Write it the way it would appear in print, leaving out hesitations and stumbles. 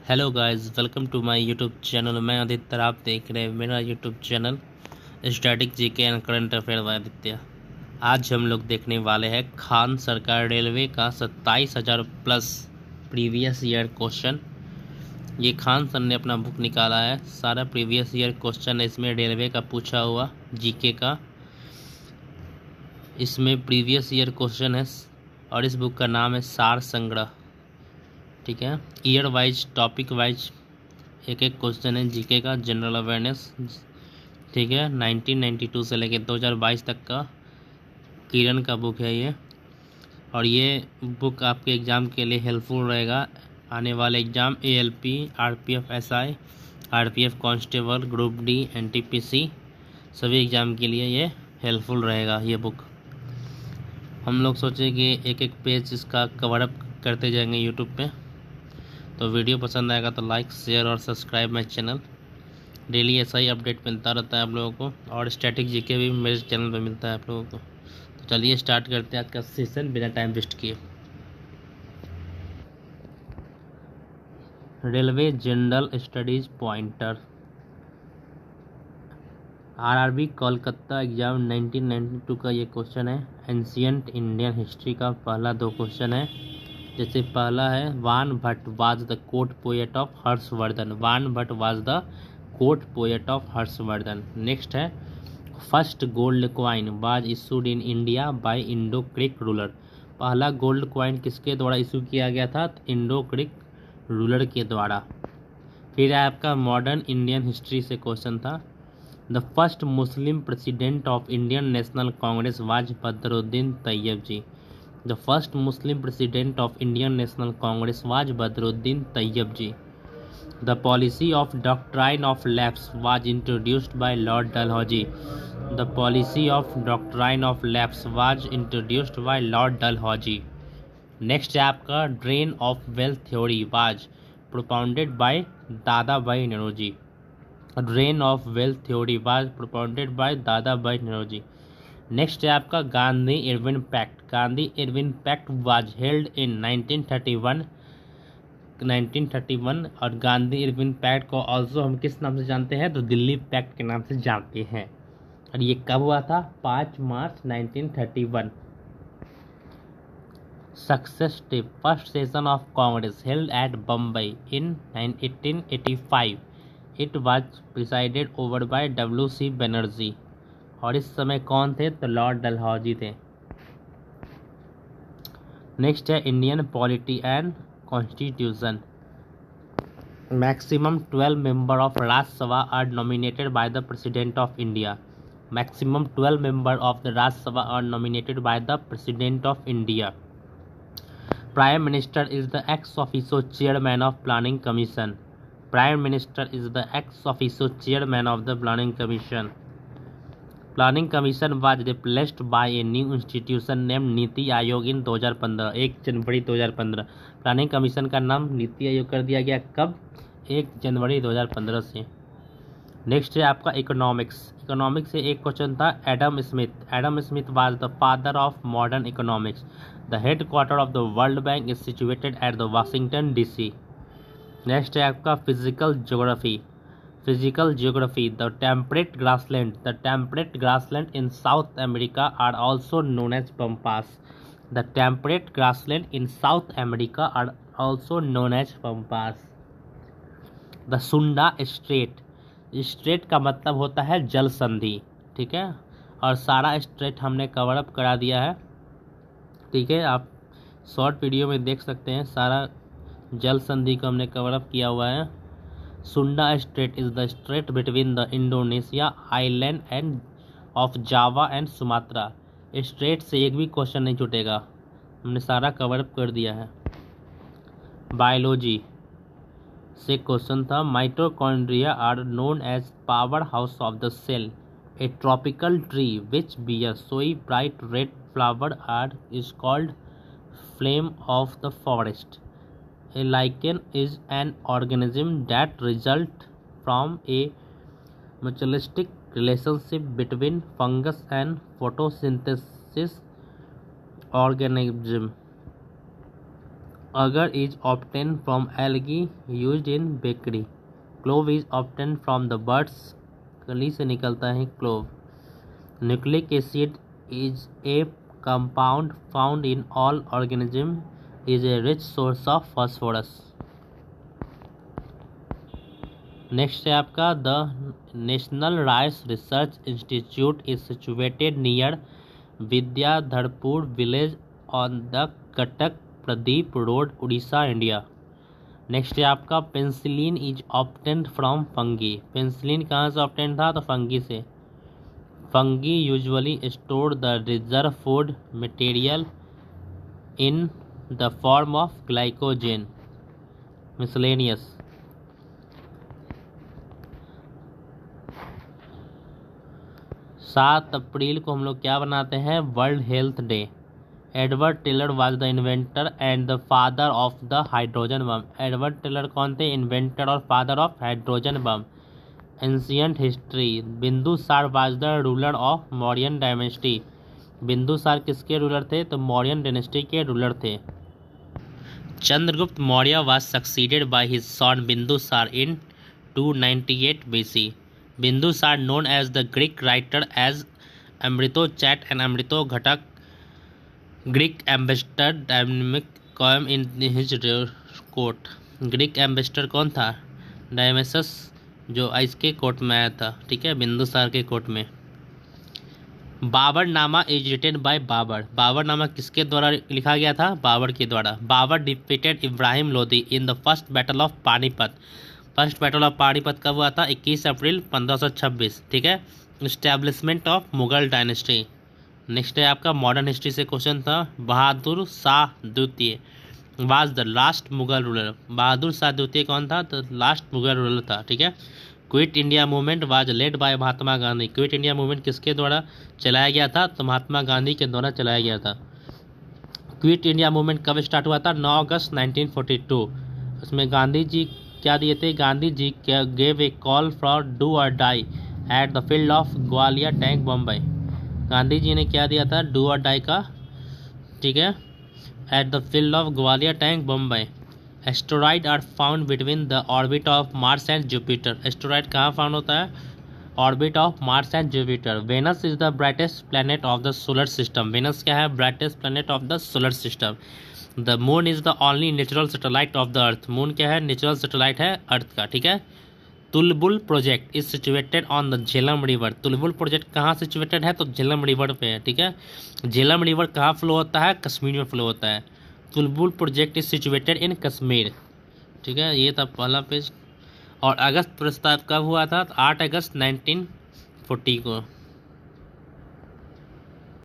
Hello guys, welcome to my YouTube channel. मैं आदित्य, आप देख रहे हैं मेरा YouTube channel static GK and current affair by Aditya. आज हम लोग देखने वाले हैं खान सरकार रेलवे का 27,000 प्लस प्रीवियस ईयर क्वेश्चन। ये खान सर ने अपना बुक निकाला है, सारा प्रीवियस ईयर क्वेश्चन है इसमें रेलवे का पूछा हुआ जीके का। इसमें प्रीवियस ईयर क्वेश्चन है और इस बुक का नाम है सार संग्रह। ठीक है, ईयर वाइज टॉपिक वाइज एक एक क्वेश्चन है जीके का, जनरल अवेयरनेस। ठीक है, 1992 से लेकर 2022 तक का किरण का बुक है ये। और ये बुक आपके एग्ज़ाम के लिए हेल्पफुल रहेगा। आने वाले exam ALP, RPF SI, RPF constable, group D, NTPC सभी एग्ज़ाम के लिए ये हेल्पफुल रहेगा ये बुक। हम लोग सोचे कि एक एक पेज इसका कवर अप करते जाएंगे यूट्यूब पे। तो वीडियो पसंद आएगा तो लाइक, शेयर और सब्सक्राइब माई चैनल। डेली ऐसा ही अपडेट मिलता रहता है आप लोगों को, और स्टैटिक जीके भी मेरे चैनल पे मिलता है आप लोगों को। तो चलिए स्टार्ट करते हैं आज का सेशन बिना टाइम वेस्ट किए। Railway general studies pointer, RRB Kolkata exam 1992 का ये क्वेश्चन है। एंशियंट इंडियन हिस्ट्री का पहला दो क्वेश्चन है। जैसे पहला है, Bana Bhatta was the court poet of Harshavardhana. Bana Bhatta was the court poet of Harshavardhana. Next है, first gold coin was issued in India by Indo Greek ruler. पहला गोल्ड क्वाइन किसके द्वारा इशू किया गया था? इंडो क्रिक रूलर के द्वारा। फिर आपका मॉडर्न इंडियन हिस्ट्री से क्वेश्चन था, the first Muslim president of Indian National Congress was Badruddin Tyabji. The first Muslim president of Indian National Congress was Badruddin Tyabji. The policy of doctrine of lapse was introduced by Lord Dalhousie. The policy of doctrine of lapse was introduced by Lord Dalhousie. Next है आपका, drain of wealth theory was propounded by Dadabhai Naoroji. Drain of wealth theory was propounded by Dadabhai Naoroji. Next है आपका, Gandhi Irwin pact. Gandhi Irwin pact was held in 1931 और Gandhi Irwin pact को also हम किस नाम से जानते हैं? तो दिल्ली पैक्ट के नाम से जानते हैं। और ये कब हुआ था? 5 मार्च 1931। Success tip, first session of Congress held at Bombay in 1885। It was presided over by WC Banerjee. और इस समय कौन थे? तो लॉर्ड डलहौजी थे। नेक्स्ट है, Indian polity and constitution. Maximum 12 member of Rajya Sabha are nominated by the president of India. Maximum 12 member of the Rajya Sabha are nominated by the president of India. Prime minister is the ex officio chairman of planning commission. Prime minister is the ex officio chairman of the planning commission. Planning commission was replaced by a new institution name NITI Aayog in 2015, 1 January 2015। Planning commission का नाम नीति आयोग कर दिया गया कब? 1 जनवरी 2015 से। Next है आपका economics. Economics से एक क्वेश्चन था, Adam Smith. Adam Smith was the father of modern economics. The head quarter of the world bank is situated at the Washington DC। Next है आपका physical geography. Physical geography, the temperate grassland in South America are also known as pampas. The temperate grassland in South America are also known as pampas. The Sunda Strait, straight का मतलब होता है जल संधि। ठीक है, और सारा स्ट्रेट हमने कवर अप करा दिया है। ठीक है, आप शॉर्ट वीडियो में देख सकते हैं, सारा जल संधि को हमने कवर अप किया हुआ है। सुंडा straight is the straight between the Indonesia island end of Java and Sumatra. Straight से एक भी क्वेश्चन नहीं छूटेगा, हमने सारा कवर अप कर दिया है। बायोलॉजी से क्वेश्चन था, mitochondria are known as power house of the cell. A tropical tree which bear showy bright red flower are is called flame of the forest. A lichen is an organism that results from a mutualistic relationship between fungus and photosynthesis organism. Agar is obtained from algae used in bakery. Clove is obtained from the birds. कली से निकलता है clove. Nucleic acid is a compound found in all organisms. Is a rich source of phosphorus. Next है आपका the national rice research institute is situated near Vidyadharpur village on the Cuttack Pradeep road Orissa India. Next है आपका penicillin is obtained from fungi. Penicillin कहाँ से obtained था? तो fungi से। Fungi usually store the reserve food material in the form of glycogen. Miscellaneous. 7 अप्रैल को हम लोग क्या बनाते हैं? World health day. Edward Teller was the inventor and the father of the hydrogen bomb. Edward Teller कौन थे? Inventor और father of hydrogen bomb. Ancient history. Bindusar was the ruler of Mauryan dynasty. Bindusar किसके रूलर थे? तो मौर्यन डायनेस्टी के ruler थे। Chandragupta Maurya was succeeded by his son Bindusar in 298 BC. Bindusar, known as the Greek writer as Amrito Chat and Amrito Ghatak, Greek ambassador Diomedes came in his court. Greek ambassador कौन था? डायमेसस, जो इसके court में आया था। ठीक है, बिंदुसार के कोर्ट में। Baburnama is written by Babur. Baburnama किसके द्वारा लिखा गया था? बाबर के द्वारा। Babur defeated Ibrahim Lodi in the first battle of Panipat. First battle of Panipat कब हुआ था? 21 अप्रैल 1526। ठीक है। Establishment of Mughal dynasty. Next है आपका मॉडर्न हिस्ट्री से क्वेश्चन था। बहादुर शाह द्वितीय was the last Mughal ruler. Bahadur Shah द्वितीय कौन था? तो लास्ट मुगल रूलर था। ठीक है। Quit India movement was led by Mahatma Gandhi. Quit India movement किसके द्वारा चलाया गया था? तो महात्मा गांधी के द्वारा चलाया गया था। क्विट इंडिया मूवमेंट कब स्टार्ट हुआ था? 9 अगस्त 1942। उसमें गांधी जी क्या दिए थे? Gandhi ji gave a call for do or die at the field of Gwalior tank Bombay. Gandhi ji ने क्या दिया था? डू और डाई का। ठीक है, at the field of Gwalior tank Bombay. Asteroid are found between the orbit of Mars and Jupiter. Asteroid कहाँ found होता है? Orbit of Mars and Jupiter. Venus is the brightest planet of the solar system. Venus क्या है? Brightest planet of the solar system. The moon is the only natural satellite of the earth. Moon क्या है? Natural satellite है earth का। ठीक है। Tulbul project is situated on the Jhelum river. Tulbul project कहाँ situated है? तो झेलम रिवर पे है। ठीक है। झेलम रिवर कहाँ फ्लो होता है? कश्मीर में फ्लो होता है। Tulbul project is situated in Kashmir. ठीक है, ये था पहला पेज। और अगस्त प्रस्ताव कब हुआ था? 8 अगस्त 1940 को।